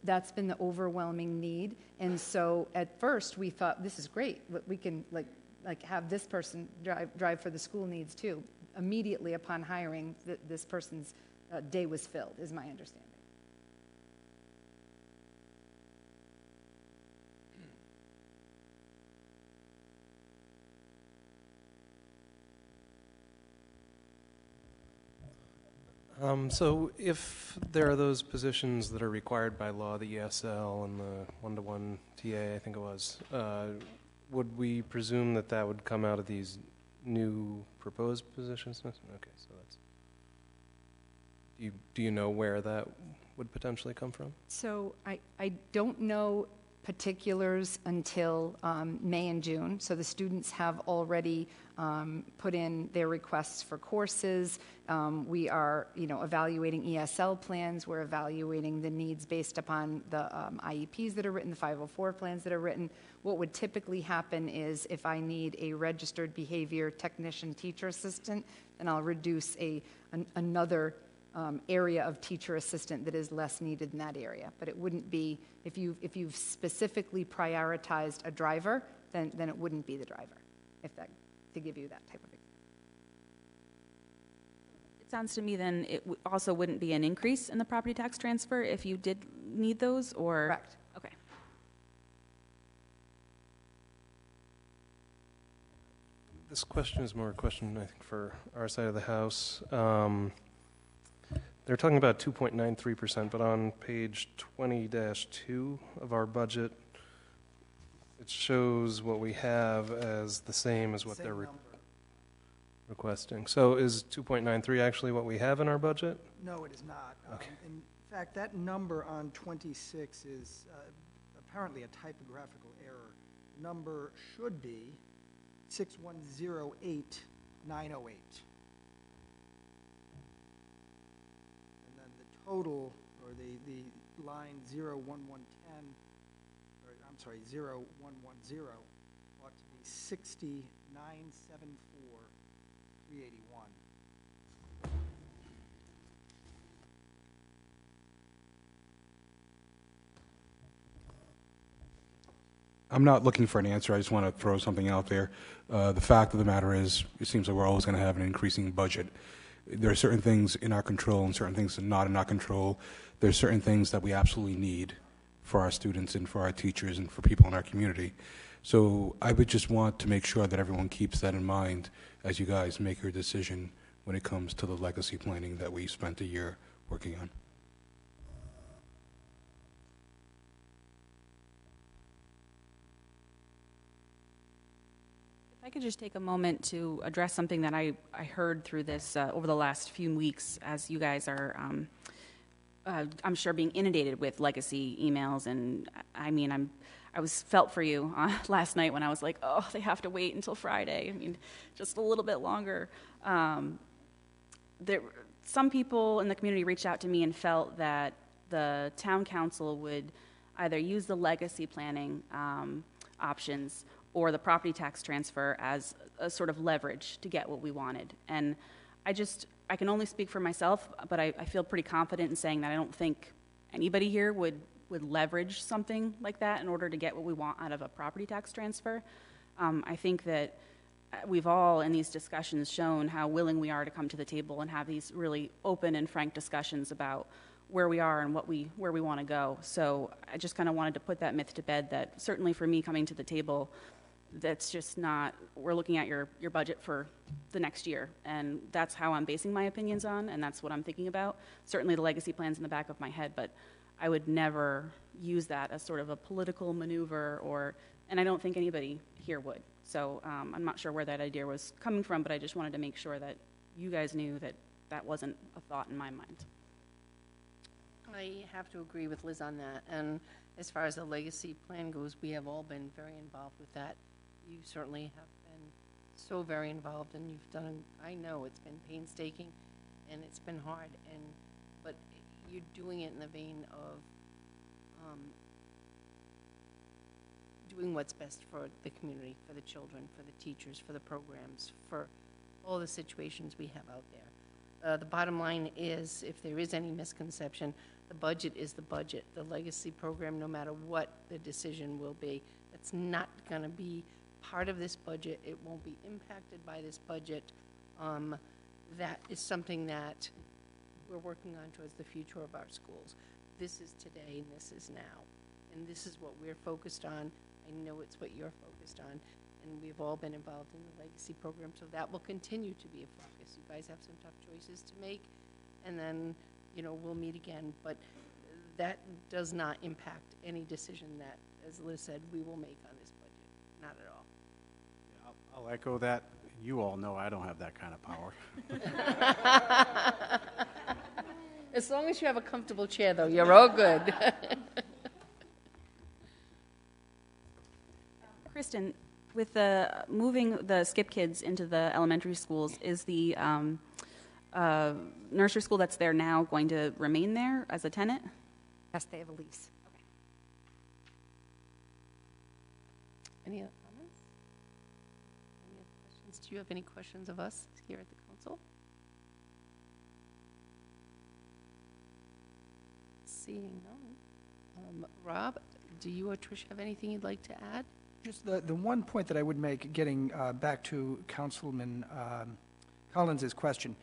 that's been the overwhelming need. And so at first we thought, this is great, we can like have this person drive for the school needs too. Immediately upon hiring, this person's day was filled, is my understanding. So if there are those positions that are required by law, the ESL and the one-to-one TA, I think it was, would we presume that that would come out of these new proposed positions? Okay, so that's... Do you know where that would potentially come from? So I don't know particulars until May and June. So the students have already put in their requests for courses. We are, evaluating ESL plans. We're evaluating the needs based upon the IEPs that are written, the 504 plans that are written. What would typically happen is if I need a registered behavior technician teacher assistant, then I'll reduce another area of teacher assistant that is less needed in that area. But it wouldn't be, if you've specifically prioritized a driver, then it wouldn't be the driver, to give you that type of example. It sounds to me then it also wouldn't be an increase in the property tax transfer if you did need those, or? Correct. Okay. This question is more a question, I think, for our side of the house. They're talking about 2.93%, but on page 20-2 of our budget, it shows what we have as the same as what they're requesting. So is 2.93 actually what we have in our budget? No, it is not. Okay. In fact, that number on 26 is apparently a typographical error. Number should be 6108908. Total, or the line 01110, or I'm sorry, 0110, ought to be 6974381. I'm not looking for an answer. I just want to throw something out there. The fact of the matter is, it seems like we're always going to have an increasing budget. There are certain things in our control and certain things not in our control. There are certain things that we absolutely need for our students and for our teachers and for people in our community. So I would just want to make sure that everyone keeps that in mind as you guys make your decision when it comes to the legacy planning that we spent a year working on. If I could just take a moment to address something that I heard through this over the last few weeks as you guys are I'm sure, being inundated with legacy emails, and I mean, I was felt for you last night when I was like, oh, they have to wait until Friday. I mean, just a little bit longer. Some people in the community reached out to me and felt that the town council would either use the legacy planning options or the property tax transfer as a sort of leverage to get what we wanted. And I can only speak for myself, but I feel pretty confident in saying that I don't think anybody here would leverage something like that in order to get what we want out of a property tax transfer. I think that we've all in these discussions shown how willing we are to come to the table and have these really open and frank discussions about where we are and where we want to go. So I just kind of wanted to put that myth to bed that certainly for me coming to the table, that's just not, we're looking at your budget for the next year, and that's how I'm basing my opinions on, and that's what I'm thinking about. Certainly the legacy plan's in the back of my head, but I would never use that as sort of a political maneuver, and I don't think anybody here would. So I'm not sure where that idea was coming from, but I just wanted to make sure that you guys knew that that wasn't a thought in my mind. I have to agree with Liz on that. And as far as the legacy plan goes, we have all been very involved with that. You certainly have been so very involved, and you've done, I know it's been painstaking and it's been hard, but you're doing it in the vein of doing what's best for the community, for the children, for the teachers, for the programs, for all the situations we have out there. The bottom line is, if there is any misconception, the budget is the budget. The legacy program, no matter what the decision will be, it's not going to be part of this budget. It won't be impacted by this budget. That is something that we're working on towards the future of our schools. This is today, and this is now. And this is what we're focused on. I know it's what you're focused on. And we've all been involved in the legacy program, so that will continue to be a focus. You guys have some tough choices to make, and then, we'll meet again. But that does not impact any decision that, as Liz said, we will make on this budget. Not at all. Yeah, I'll echo that. You all know I don't have that kind of power. As long as you have a comfortable chair, though, you're all good. Kristen, with the moving the Skip Kids into the elementary schools, is the nursery school that's there now going to remain there as a tenant? Yes, they have a lease. Okay. Any other comments? Any other questions? Do you have any questions of us here at the council? Seeing none. Rob, do you or Trish have anything you'd like to add? Just the one point that I would make, getting back to Councilman Collins' question,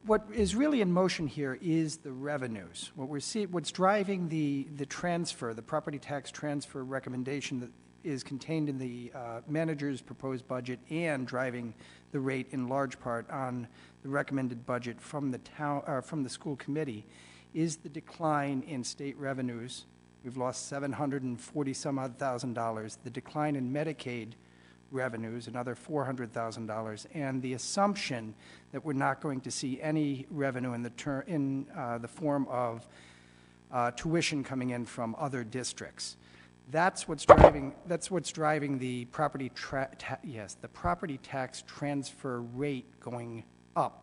what is really in motion here is the revenues. What's driving the transfer, the property tax transfer recommendation that is contained in the manager's proposed budget and driving the rate in large part on the recommended budget from the from the school committee, is the decline in state revenues. We've lost $740-some-odd thousand. The decline in Medicaid revenues, another $400,000, and the assumption that we're not going to see any revenue in the form of tuition coming in from other districts. That's what's driving the property tax transfer rate going up.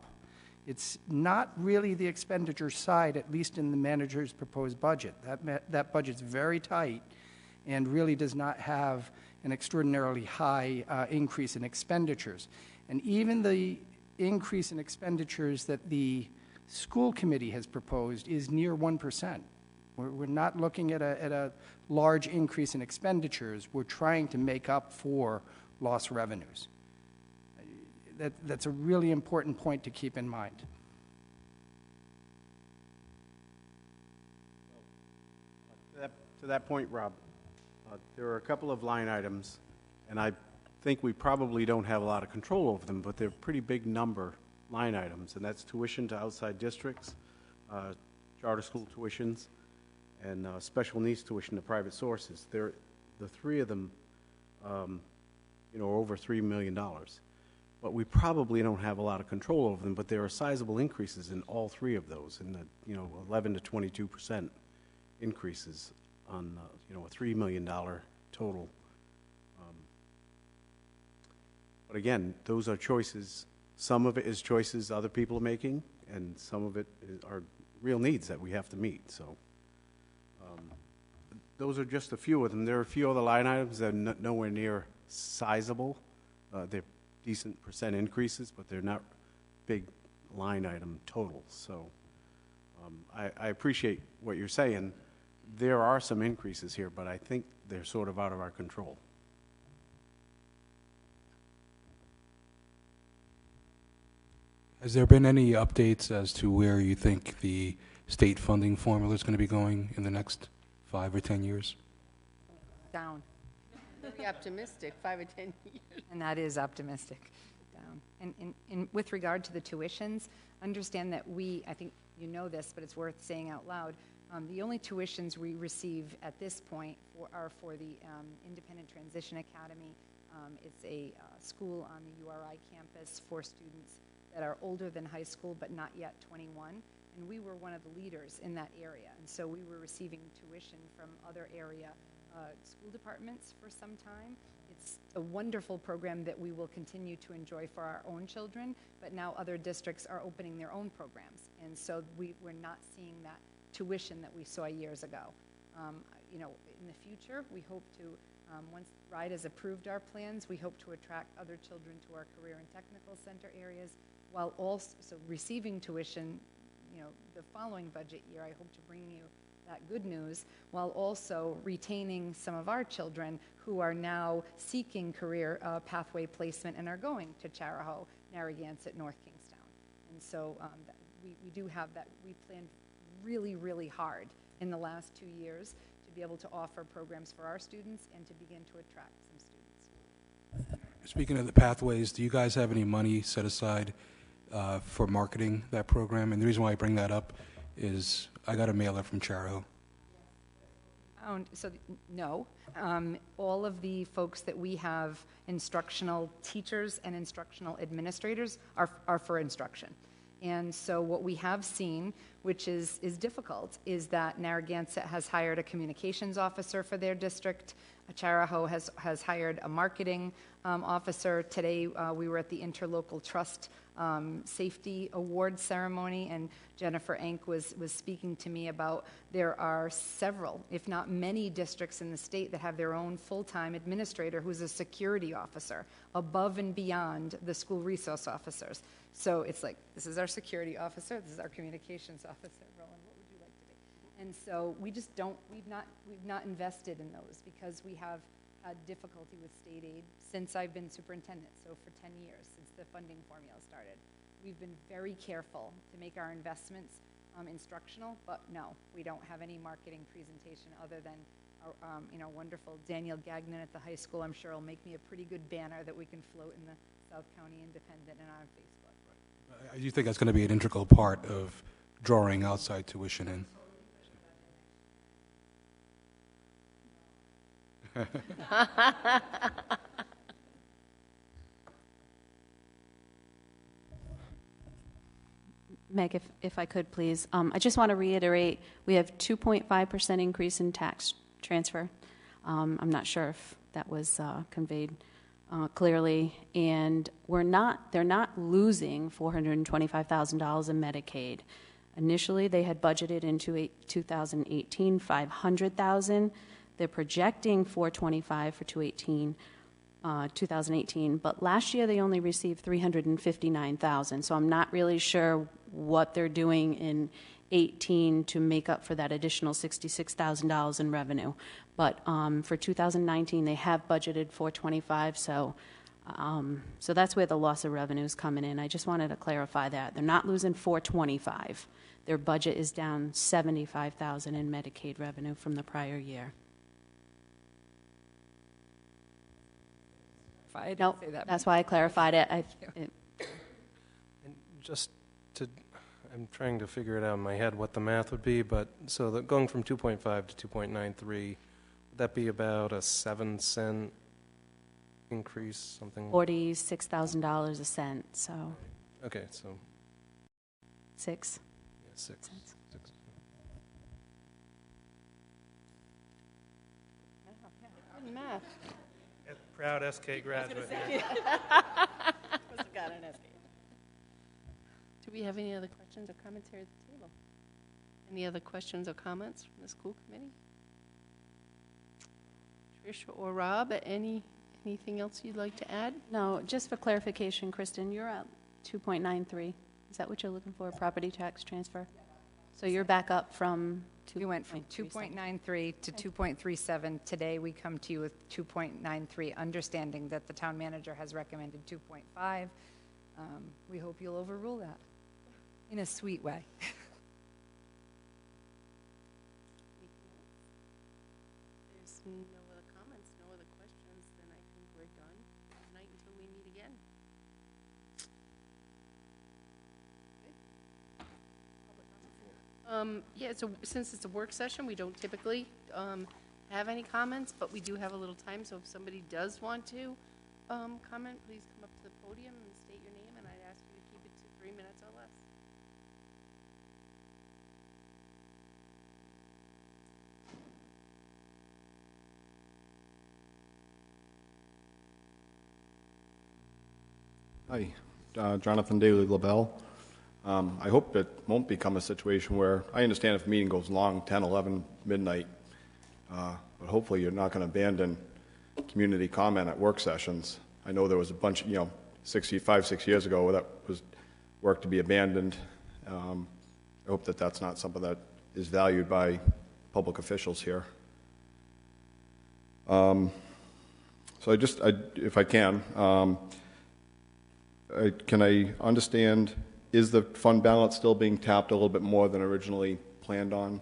It's not really the expenditure side, at least in the manager's proposed budget. That budget's very tight and really does not have an extraordinarily high increase in expenditures. And even the increase in expenditures that the school committee has proposed is near 1%. We're not looking at a large increase in expenditures. We're trying to make up for lost revenues. That's a really important point to keep in mind. To that point, Rob, there are a couple of line items, and I think we probably don't have a lot of control over them, but they're pretty big number line items, and that's tuition to outside districts, charter school tuitions, and special needs tuition to private sources. The three of them, are over $3 million. but we probably don't have a lot of control over them, but there are sizable increases in all three of those, in the, 11 to 22% increases on, a $3 million total. But again, those are choices. Some of it is choices other people are making, and some of it are real needs that we have to meet, so. Those are just a few of them. There are a few other line items that are nowhere near sizable. They're decent percent increases, but they're not big line item totals. So I appreciate what you're saying. There are some increases here, but I think they're sort of out of our control. Has there been any updates as to where you think the state funding formula is going to be going in the next 5 or 10 years? Down. Very optimistic, 5 or 10 years. And that is optimistic. Down. And with regard to the tuitions, understand that I think you know this, but it's worth saying out loud, the only tuitions we receive at this point are for the Independent Transition Academy. It's a school on the URI campus for students that are older than high school but not yet 21. And we were one of the leaders in that area. And so we were receiving tuition from other area school departments for some time. It's a wonderful program that we will continue to enjoy for our own children, but now other districts are opening their own programs. And so we're not seeing that tuition that we saw years ago. In the future, we hope to, once RIDE has approved our plans, we hope to attract other children to our career and technical center areas, while also receiving tuition, the following budget year. I hope to bring you that good news, while also retaining some of our children who are now seeking career pathway placement and are going to Charahoe, Narragansett, North Kingstown. And so we do have that. We planned really, really hard in the last 2 years to be able to offer programs for our students and to begin to attract some students. Speaking of the pathways, do you guys have any money set aside for marketing that program? And the reason why I bring that up is I got a mailer from Charahoe. No. All of the folks that we have, instructional teachers and instructional administrators, are for instruction. And so what we have seen, which is difficult, is that Narragansett has hired a communications officer for their district. Charahoe has hired a marketing officer. Today we were at the Interlocal Trust Safety Award ceremony, and Jennifer Enck was speaking to me about there are several, if not many, districts in the state that have their own full-time administrator who's a security officer above and beyond the school resource officers. So it's like, this is our security officer, this is our communications officer. Roland, what would you like to do? And so we just we've not invested in those because we have had difficulty with state aid since I've been superintendent, so for 10 years, since the funding formula started. We've been very careful to make our investments instructional, but no, we don't have any marketing presentation other than our wonderful Daniel Gagnon at the high school. I'm sure will make me a pretty good banner that we can float in the South County Independent and on Facebook. I do think that's going to be an integral part of drawing outside tuition in. Meg, if I could, please. I just want to reiterate, we have 2.5% increase in tax transfer. I'm not sure if that was conveyed clearly. And they're not losing $425,000 in Medicaid. Initially, they had budgeted into 2018 $500,000. They're projecting $425,000 for 2018, but last year they only received $359,000. So I'm not really sure what they're doing in 18 to make up for that additional $66,000 in revenue. But for 2019, they have budgeted $425,000. So that's where the loss of revenue is coming in. I just wanted to clarify that they're not losing $425,000. Their budget is down $75,000 in Medicaid revenue from the prior year. No, that's why I clarified it. And just I'm trying to figure it out in my head what the math would be, but so going from 2.5 to 2.93, would that be about a 7-cent increase, something? $46,000 a cent, so Okay, so, 6. yeah, 6. Cents. 6. Good math. Proud SK graduate. Do we have any other questions or comments here at the table? Any other questions or comments from the school committee? Tricia or Rob, anything else you'd like to add? No, just for clarification, Kristen, you're at 2.93. Is that what you're looking for, property tax transfer? So you're back up from 2.37. We went from 2.93 to 2.37. Today, we come to you with 2.93, understanding that the town manager has recommended 2.5. We hope you'll overrule that in a sweet way. There's no other comments, no other questions, then I think we're done tonight until we meet again. Yeah, so since it's a work session, we don't typically have any comments, but we do have a little time, so if somebody does want to comment, please come up to the podium and state your name, and I'd ask you to keep it to 3 minutes or less. Hi, Jonathan Daly LaBelle. I hope it won't become a situation where, I understand if a meeting goes long, 10, 11, midnight, but hopefully you're not going to abandon community comment at work sessions. I know there was a bunch, 6 years ago where that was work to be abandoned. I hope that that's not something that is valued by public officials here. So if I can I understand, is the fund balance still being tapped a little bit more than originally planned on?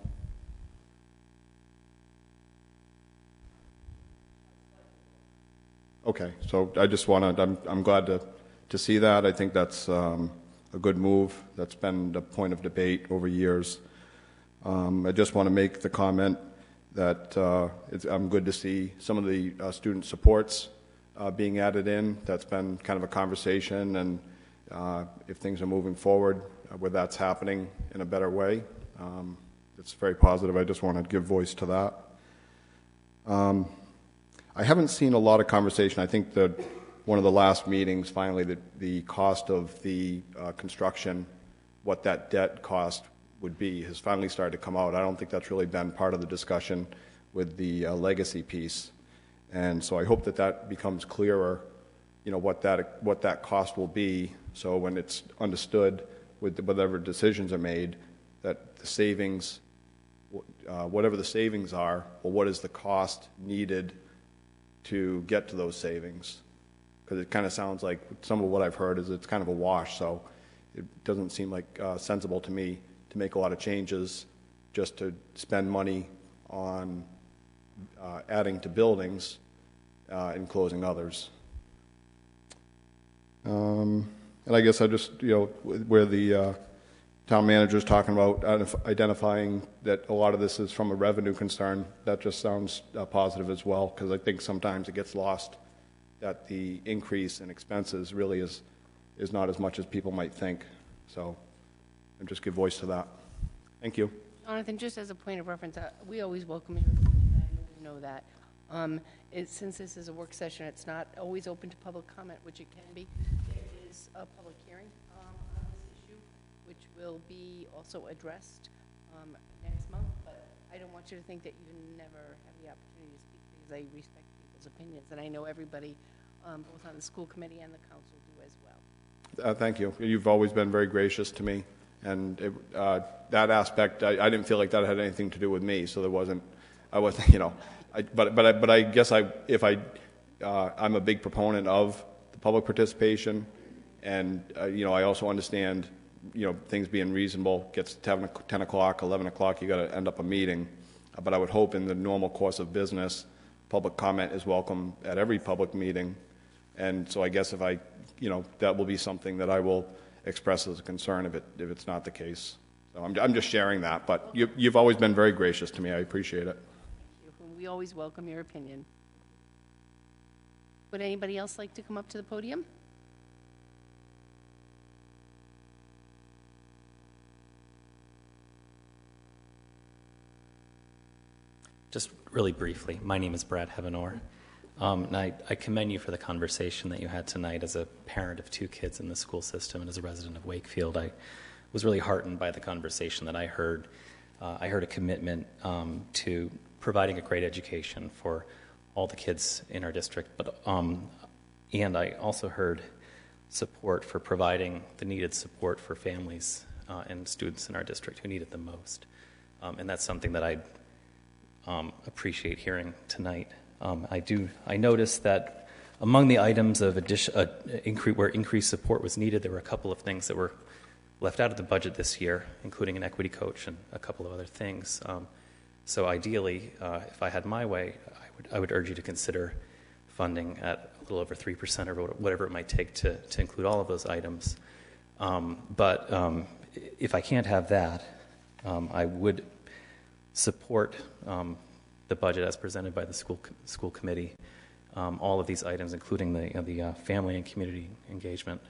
Okay, so I just want to, I'm glad to see that. I think that's a good move. That's been the point of debate over years. I just want to make the comment that I'm good to see some of the student supports being added in. That's been kind of a conversation, and if things are moving forward where that's happening in a better way, it's very positive. I just want to give voice to that. I haven't seen a lot of conversation. I think that one of the last meetings, finally, the cost of the construction, what that debt cost would be, has finally started to come out. I don't think that's really been part of the discussion with the legacy piece. And so I hope that that becomes clearer, what that cost will be, so when it's understood with whatever decisions are made, that the savings, whatever the savings are, or what is the cost needed to get to those savings. Because it kind of sounds like some of what I've heard is it's kind of a wash, so it doesn't seem like sensible to me to make a lot of changes just to spend money on adding to buildings and closing others. And I guess I just, where the town manager is talking about identifying that a lot of this is from a revenue concern, that just sounds positive as well, because I think sometimes it gets lost that the increase in expenses really is not as much as people might think. So I'll just give voice to that. Thank you. Jonathan, just as a point of reference, we always welcome your opinion. I know you know that. Since this is a work session, it's not always open to public comment, which it can be. There is a public hearing on this issue, which will be also addressed next month. But I don't want you to think that you never have the opportunity to speak, because I respect people's opinions, and I know everybody, both on the school committee and the council, do as well. Thank you. You've always been very gracious to me, and that aspect, I didn't feel like that had anything to do with me, so I wasn't, but I guess I'm a big proponent of the public participation, and I also understand things being reasonable. Gets to 10 o'clock, 11 o'clock, you got to end up a meeting, but I would hope in the normal course of business, public comment is welcome at every public meeting, and so I guess if that will be something that I will express as a concern if it's not the case. So I'm just sharing that, but you've always been very gracious to me. I appreciate it. We always welcome your opinion. Would anybody else like to come up to the podium? Just really briefly, my name is Brad Heavenor. And I commend you for the conversation that you had tonight as a parent of 2 kids in the school system and as a resident of Wakefield. I was really heartened by the conversation that I heard. I heard a commitment to providing a great education for all the kids in our district, but and I also heard support for providing the needed support for families and students in our district who need it the most. And that's something that I appreciate hearing tonight. I noticed that among the items of where increased support was needed, there were a couple of things that were left out of the budget this year, including an equity coach and a couple of other things. So ideally, if I had my way, I would urge you to consider funding at a little over 3% or whatever it might take to include all of those items. But if I can't have that, I would support the budget as presented by the school committee. All of these items, including the family and community engagement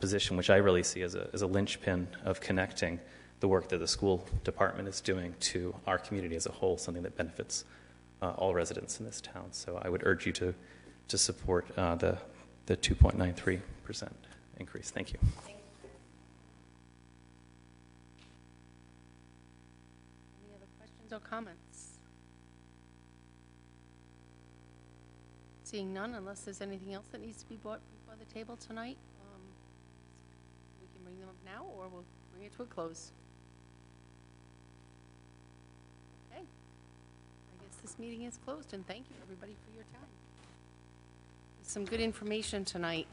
position, which I really see as a linchpin of connecting the work that the school department is doing to our community as a whole, something that benefits all residents in this town. So I would urge you to support the 2.93% increase. Thank you. Any other questions or comments? Seeing none, unless there's anything else that needs to be brought before the table tonight, we can bring them up now, or we'll bring it to a close. Okay. I guess this meeting is closed, and thank you, everybody, for your time. Some good information tonight.